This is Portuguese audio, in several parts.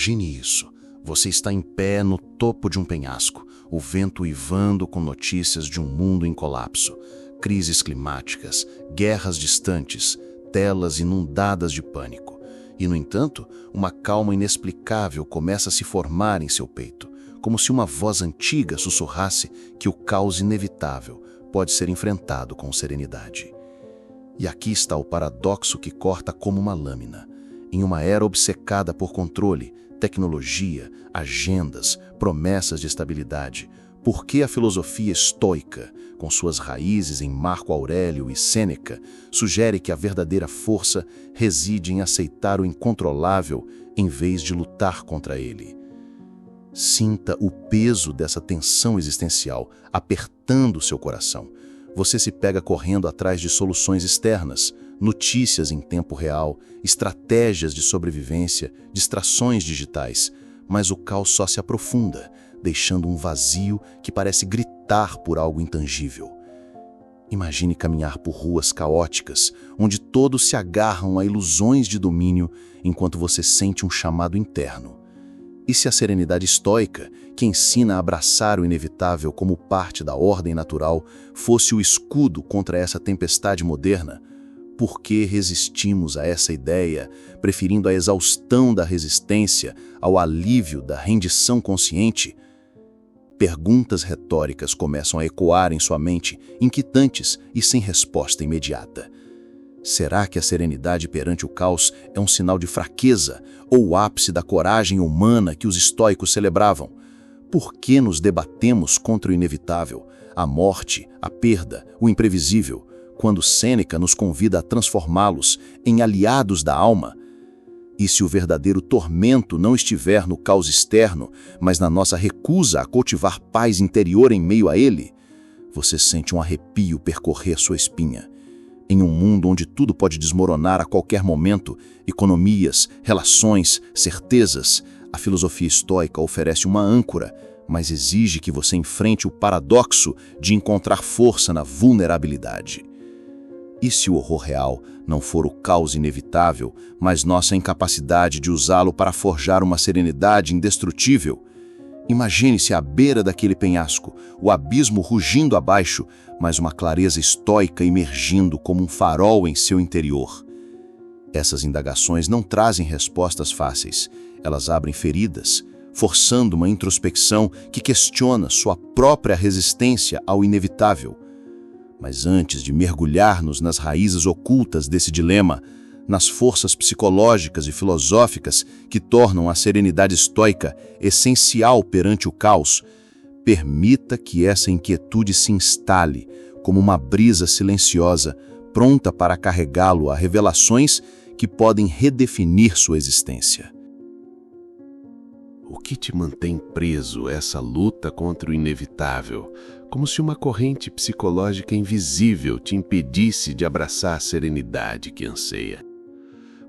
Imagine isso. Você está em pé no topo de um penhasco, o vento uivando com notícias de um mundo em colapso, crises climáticas, guerras distantes, telas inundadas de pânico. E, no entanto, uma calma inexplicável começa a se formar em seu peito, como se uma voz antiga sussurrasse que o caos inevitável pode ser enfrentado com serenidade. E aqui está o paradoxo que corta como uma lâmina. Em uma era obcecada por controle, tecnologia, agendas, promessas de estabilidade, por que a filosofia estoica, com suas raízes em Marco Aurélio e Sêneca, sugere que a verdadeira força reside em aceitar o incontrolável em vez de lutar contra ele? Sinta o peso dessa tensão existencial apertando seu coração. Você se pega correndo atrás de soluções externas, notícias em tempo real, estratégias de sobrevivência, distrações digitais, mas o caos só se aprofunda, deixando um vazio que parece gritar por algo intangível. Imagine caminhar por ruas caóticas, onde todos se agarram a ilusões de domínio, enquanto você sente um chamado interno. E se a serenidade estoica, que ensina a abraçar o inevitável como parte da ordem natural, fosse o escudo contra essa tempestade moderna? Por que resistimos a essa ideia, preferindo a exaustão da resistência ao alívio da rendição consciente? Perguntas retóricas começam a ecoar em sua mente, inquietantes e sem resposta imediata. Será que a serenidade perante o caos é um sinal de fraqueza ou o ápice da coragem humana que os estoicos celebravam? Por que nos debatemos contra o inevitável, a morte, a perda, o imprevisível, quando Sêneca nos convida a transformá-los em aliados da alma? E se o verdadeiro tormento não estiver no caos externo, mas na nossa recusa a cultivar paz interior em meio a ele? Você sente um arrepio percorrer sua espinha. Em um mundo onde tudo pode desmoronar a qualquer momento, economias, relações, certezas, a filosofia estoica oferece uma âncora, mas exige que você enfrente o paradoxo de encontrar força na vulnerabilidade. E se o horror real não for o caos inevitável, mas nossa incapacidade de usá-lo para forjar uma serenidade indestrutível? Imagine-se à beira daquele penhasco, o abismo rugindo abaixo, mas uma clareza estoica emergindo como um farol em seu interior. Essas indagações não trazem respostas fáceis. Elas abrem feridas, forçando uma introspecção que questiona sua própria resistência ao inevitável. Mas antes de mergulharmos nas raízes ocultas desse dilema, nas forças psicológicas e filosóficas que tornam a serenidade estoica essencial perante o caos, permita que essa inquietude se instale como uma brisa silenciosa, pronta para carregá-lo a revelações que podem redefinir sua existência. O que te mantém preso a essa luta contra o inevitável, como se uma corrente psicológica invisível te impedisse de abraçar a serenidade que anseia?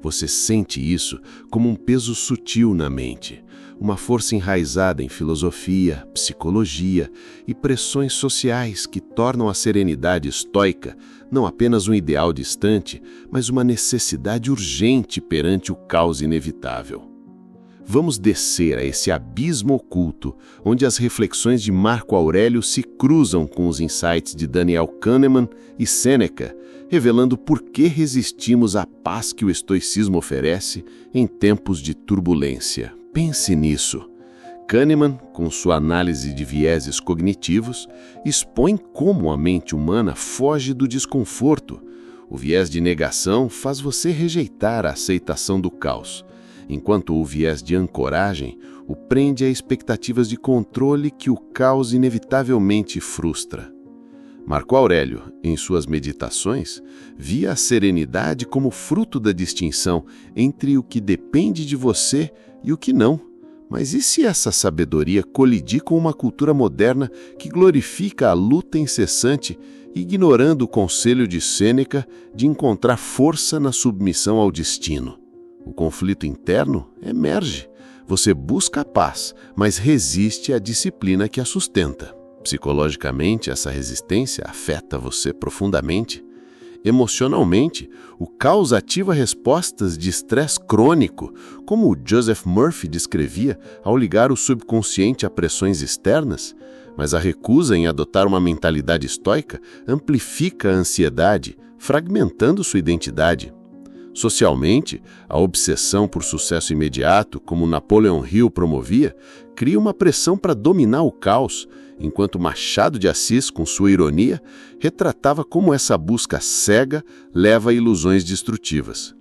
Você sente isso como um peso sutil na mente, uma força enraizada em filosofia, psicologia e pressões sociais que tornam a serenidade estoica não apenas um ideal distante, mas uma necessidade urgente perante o caos inevitável. Vamos descer a esse abismo oculto, onde as reflexões de Marco Aurélio se cruzam com os insights de Daniel Kahneman e Sêneca, revelando por que resistimos à paz que o estoicismo oferece em tempos de turbulência. Pense nisso. Kahneman, com sua análise de vieses cognitivos, expõe como a mente humana foge do desconforto. O viés de negação faz você rejeitar a aceitação do caos, enquanto o viés de ancoragem o prende a expectativas de controle que o caos inevitavelmente frustra. Marco Aurélio, em suas meditações, via a serenidade como fruto da distinção entre o que depende de você e o que não. Mas e se essa sabedoria colidir com uma cultura moderna que glorifica a luta incessante, ignorando o conselho de Sêneca de encontrar força na submissão ao destino? O conflito interno emerge. Você busca a paz, mas resiste à disciplina que a sustenta. Psicologicamente, essa resistência afeta você profundamente. Emocionalmente, o caos ativa respostas de estresse crônico, como o Joseph Murphy descrevia ao ligar o subconsciente a pressões externas, mas a recusa em adotar uma mentalidade estoica amplifica a ansiedade, fragmentando sua identidade. Socialmente, a obsessão por sucesso imediato, como Napoleon Hill promovia, cria uma pressão para dominar o caos, enquanto Machado de Assis, com sua ironia, retratava como essa busca cega leva a ilusões destrutivas.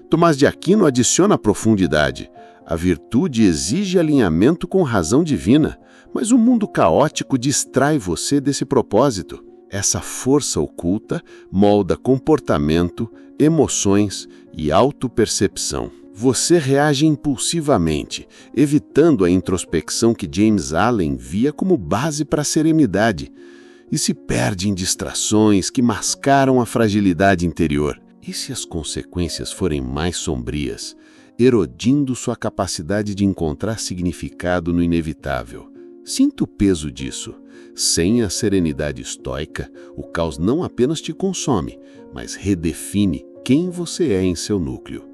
Tomás de Aquino adiciona profundidade. A virtude exige alinhamento com razão divina, mas o mundo caótico distrai você desse propósito. Essa força oculta molda comportamento, emoções e autopercepção. Você reage impulsivamente, evitando a introspecção que James Allen via como base para a serenidade, e se perde em distrações que mascaram a fragilidade interior. E se as consequências forem mais sombrias, erodindo sua capacidade de encontrar significado no inevitável? Sinta o peso disso. Sem a serenidade estoica, o caos não apenas te consome, mas redefine quem você é em seu núcleo.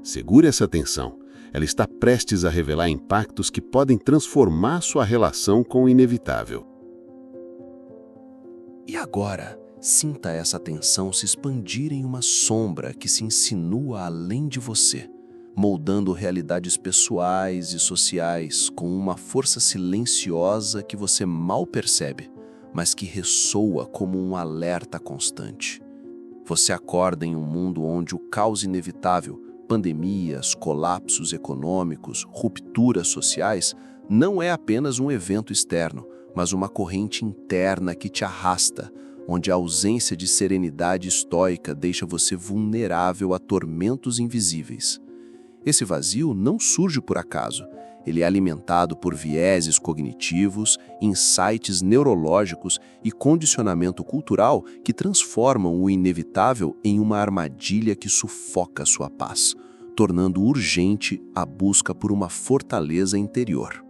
Segure essa tensão. Ela está prestes a revelar impactos que podem transformar sua relação com o inevitável. E agora, sinta essa tensão se expandir em uma sombra que se insinua além de você, moldando realidades pessoais e sociais com uma força silenciosa que você mal percebe, mas que ressoa como um alerta constante. Você acorda em um mundo onde o caos inevitável, pandemias, colapsos econômicos, rupturas sociais, não é apenas um evento externo, mas uma corrente interna que te arrasta, onde a ausência de serenidade estoica deixa você vulnerável a tormentos invisíveis. Esse vazio não surge por acaso. Ele é alimentado por vieses cognitivos, insights neurológicos e condicionamento cultural que transformam o inevitável em uma armadilha que sufoca sua paz, tornando urgente a busca por uma fortaleza interior.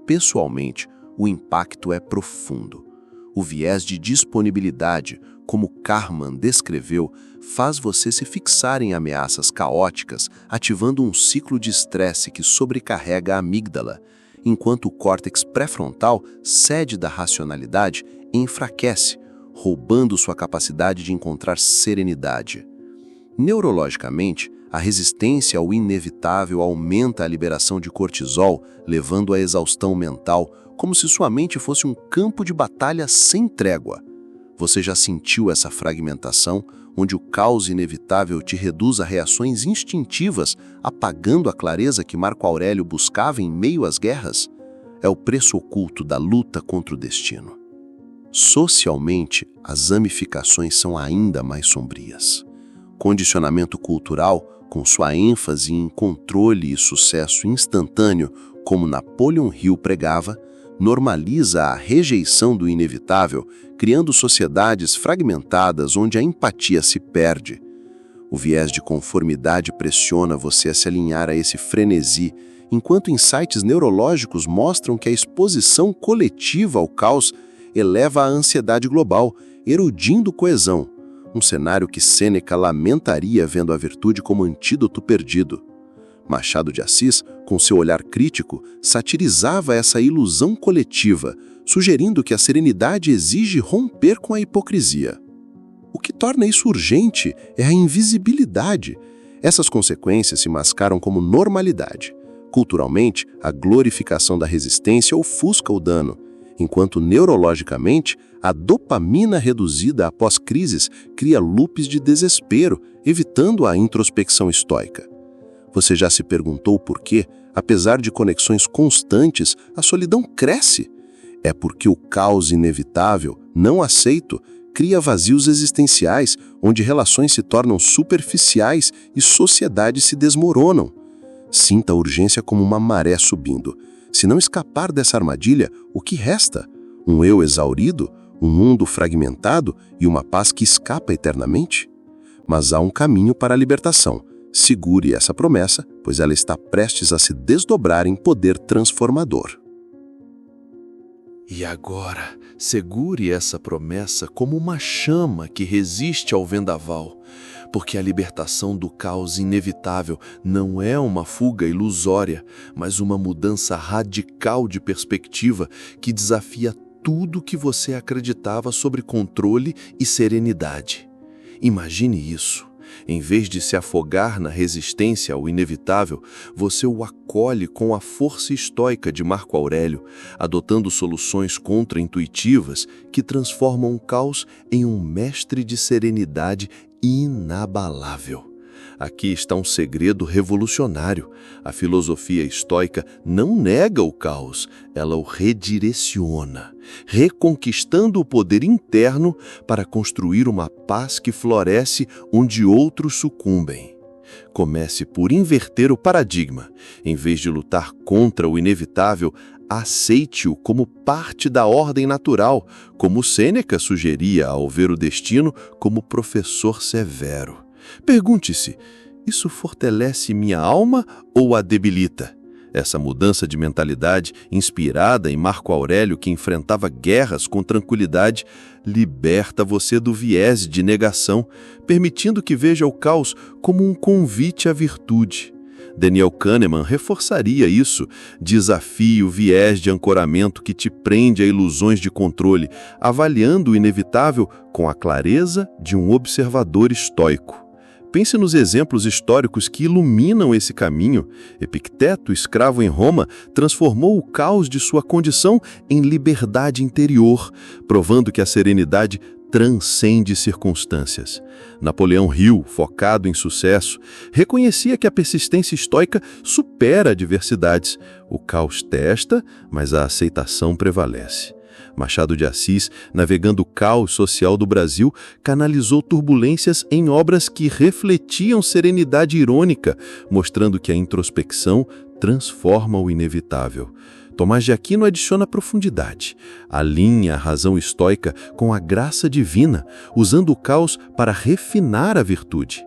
Pessoalmente, o impacto é profundo. O viés de disponibilidade, como Kahneman descreveu, faz você se fixar em ameaças caóticas, ativando um ciclo de estresse que sobrecarrega a amígdala, enquanto o córtex pré-frontal cede da racionalidade e enfraquece, roubando sua capacidade de encontrar serenidade. Neurologicamente, a resistência ao inevitável aumenta a liberação de cortisol, levando à exaustão mental, como se sua mente fosse um campo de batalha sem trégua. Você já sentiu essa fragmentação, onde o caos inevitável te reduz a reações instintivas, apagando a clareza que Marco Aurélio buscava em meio às guerras? É o preço oculto da luta contra o destino. Socialmente, as ramificações são ainda mais sombrias. Condicionamento cultural, com sua ênfase em controle e sucesso instantâneo, como Napoleon Hill pregava, normaliza a rejeição do inevitável, criando sociedades fragmentadas onde a empatia se perde. O viés de conformidade pressiona você a se alinhar a esse frenesi, enquanto insights neurológicos mostram que a exposição coletiva ao caos eleva a ansiedade global, erodindo coesão, um cenário que Sêneca lamentaria vendo a virtude como antídoto perdido. Machado de Assis, com seu olhar crítico, satirizava essa ilusão coletiva, sugerindo que a serenidade exige romper com a hipocrisia. O que torna isso urgente é a invisibilidade. Essas consequências se mascaram como normalidade. Culturalmente, a glorificação da resistência ofusca o dano, enquanto neurologicamente, a dopamina reduzida após crises cria loops de desespero, evitando a introspecção estoica. Você já se perguntou por que, apesar de conexões constantes, a solidão cresce? É porque o caos inevitável, não aceito, cria vazios existenciais, onde relações se tornam superficiais e sociedades se desmoronam. Sinta a urgência como uma maré subindo. Se não escapar dessa armadilha, o que resta? Um eu exaurido, um mundo fragmentado e uma paz que escapa eternamente? Mas há um caminho para a libertação. Segure essa promessa, pois ela está prestes a se desdobrar em poder transformador. E agora, segure essa promessa como uma chama que resiste ao vendaval, porque a libertação do caos inevitável não é uma fuga ilusória, mas uma mudança radical de perspectiva que desafia tudo que você acreditava sobre controle e serenidade. Imagine isso. Em vez de se afogar na resistência ao inevitável, você o acolhe com a força estoica de Marco Aurélio, adotando soluções contra-intuitivas que transformam o caos em um mestre de serenidade inabalável. Aqui está um segredo revolucionário. A filosofia estoica não nega o caos, ela o redireciona, reconquistando o poder interno para construir uma paz que floresce onde outros sucumbem. Comece por inverter o paradigma. Em vez de lutar contra o inevitável, aceite-o como parte da ordem natural, como Sêneca sugeria ao ver o destino como professor severo. Pergunte-se, isso fortalece minha alma ou a debilita? Essa mudança de mentalidade, inspirada em Marco Aurélio, que enfrentava guerras com tranquilidade, liberta você do viés de negação, permitindo que veja o caos como um convite à virtude. Daniel Kahneman reforçaria isso: desafie o viés de ancoramento que te prende a ilusões de controle, avaliando o inevitável com a clareza de um observador estoico. Pense nos exemplos históricos que iluminam esse caminho. Epicteto, escravo em Roma, transformou o caos de sua condição em liberdade interior, provando que a serenidade transcende circunstâncias. Napoleão Hill, focado em sucesso, reconhecia que a persistência estoica supera adversidades. O caos testa, mas a aceitação prevalece. Machado de Assis, navegando o caos social do Brasil, canalizou turbulências em obras que refletiam serenidade irônica, mostrando que a introspecção transforma o inevitável. Tomás de Aquino adiciona profundidade, alinha a razão estoica com a graça divina, usando o caos para refinar a virtude.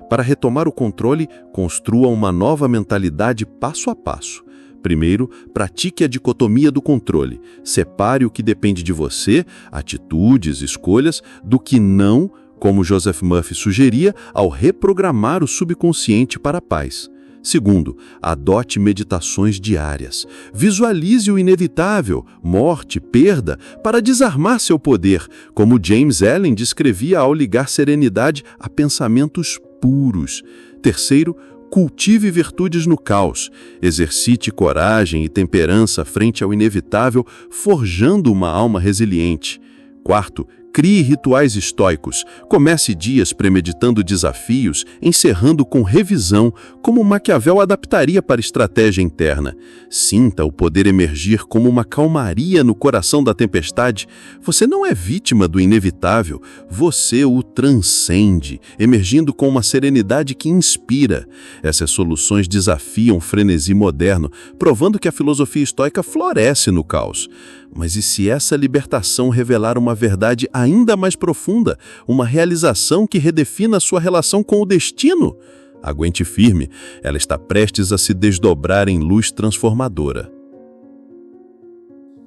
Para retomar o controle, construa uma nova mentalidade passo a passo. Primeiro, pratique a dicotomia do controle. Separe o que depende de você, atitudes, escolhas, do que não, como Joseph Murphy sugeria, ao reprogramar o subconsciente para a paz. Segundo, adote meditações diárias. Visualize o inevitável, morte, perda, para desarmar seu poder, como James Allen descrevia ao ligar serenidade a pensamentos puros. Terceiro, cultive virtudes no caos. Exercite coragem e temperança frente ao inevitável, forjando uma alma resiliente. Quarto, crie rituais estoicos. Comece dias premeditando desafios, encerrando com revisão, como Maquiavel adaptaria para estratégia interna. Sinta o poder emergir como uma calmaria no coração da tempestade. Você não é vítima do inevitável, você o transcende, emergindo com uma serenidade que inspira. Essas soluções desafiam o frenesi moderno, provando que a filosofia estoica floresce no caos. Mas e se essa libertação revelar uma verdade ainda mais profunda, uma realização que redefina sua relação com o destino? Aguente firme, ela está prestes a se desdobrar em luz transformadora.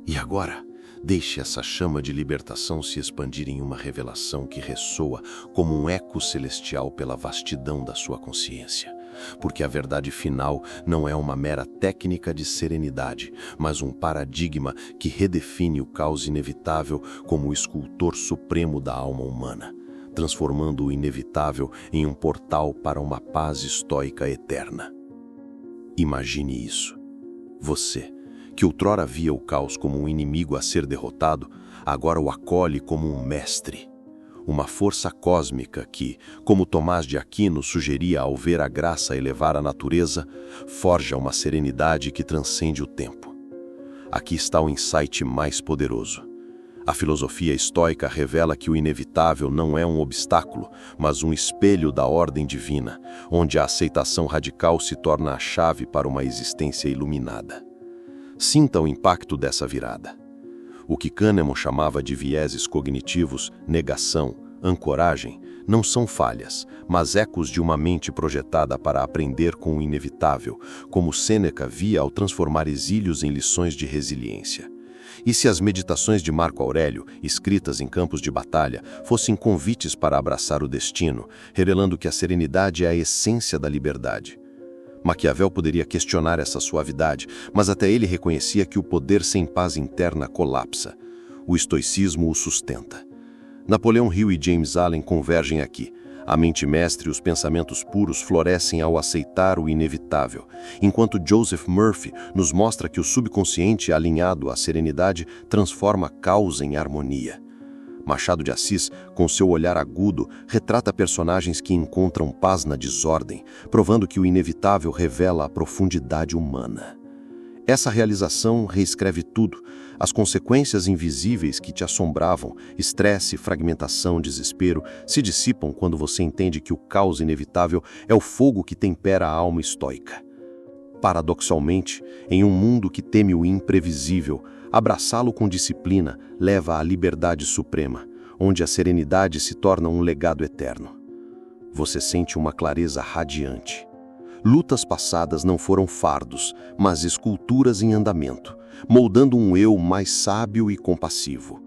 E agora, deixe essa chama de libertação se expandir em uma revelação que ressoa como um eco celestial pela vastidão da sua consciência. Porque a verdade final não é uma mera técnica de serenidade, mas um paradigma que redefine o caos inevitável como o escultor supremo da alma humana, transformando o inevitável em um portal para uma paz estoica eterna. Imagine isso. Você, que outrora via o caos como um inimigo a ser derrotado, agora o acolhe como um mestre. Uma força cósmica que, como Tomás de Aquino sugeria ao ver a graça elevar a natureza, forja uma serenidade que transcende o tempo. Aqui está o insight mais poderoso. A filosofia estoica revela que o inevitável não é um obstáculo, mas um espelho da ordem divina, onde a aceitação radical se torna a chave para uma existência iluminada. Sinta o impacto dessa virada. O que Kahneman chamava de vieses cognitivos, negação, ancoragem, não são falhas, mas ecos de uma mente projetada para aprender com o inevitável, como Sêneca via ao transformar exílios em lições de resiliência. E se as meditações de Marco Aurélio, escritas em campos de batalha, fossem convites para abraçar o destino, revelando que a serenidade é a essência da liberdade? Maquiavel poderia questionar essa suavidade, mas até ele reconhecia que o poder sem paz interna colapsa. O estoicismo o sustenta. Napoleão Hill e James Allen convergem aqui. A mente mestre e os pensamentos puros florescem ao aceitar o inevitável, enquanto Joseph Murphy nos mostra que o subconsciente alinhado à serenidade transforma caos em harmonia. Machado de Assis, com seu olhar agudo, retrata personagens que encontram paz na desordem, provando que o inevitável revela a profundidade humana. Essa realização reescreve tudo. As consequências invisíveis que te assombravam, estresse, fragmentação, desespero, se dissipam quando você entende que o caos inevitável é o fogo que tempera a alma estoica. Paradoxalmente, em um mundo que teme o imprevisível, abraçá-lo com disciplina leva à liberdade suprema, onde a serenidade se torna um legado eterno. Você sente uma clareza radiante. Lutas passadas não foram fardos, mas esculturas em andamento, moldando um eu mais sábio e compassivo.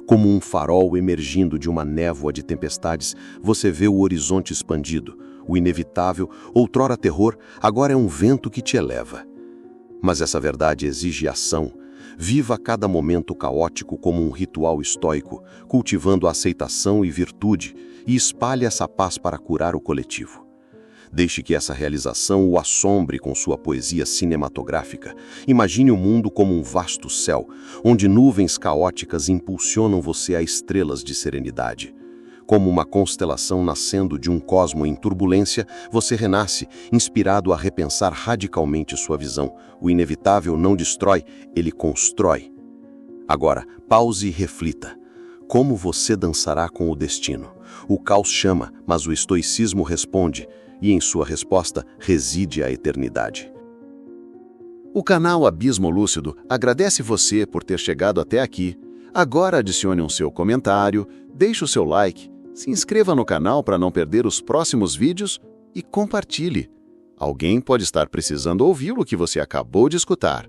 Como um farol emergindo de uma névoa de tempestades, você vê o horizonte expandido. O inevitável, outrora terror, agora é um vento que te eleva. Mas essa verdade exige ação. Viva cada momento caótico como um ritual estoico, cultivando a aceitação e virtude, e espalhe essa paz para curar o coletivo. Deixe que essa realização o assombre com sua poesia cinematográfica. Imagine o mundo como um vasto céu, onde nuvens caóticas impulsionam você a estrelas de serenidade. Como uma constelação nascendo de um cosmo em turbulência, você renasce, inspirado a repensar radicalmente sua visão. O inevitável não destrói, ele constrói. Agora, pause e reflita. Como você dançará com o destino? O caos chama, mas o estoicismo responde, e em sua resposta reside a eternidade. O canal Abismo Lúcido agradece você por ter chegado até aqui. Agora adicione um seu comentário, deixe o seu like, se inscreva no canal para não perder os próximos vídeos e compartilhe. Alguém pode estar precisando ouvir o que você acabou de escutar.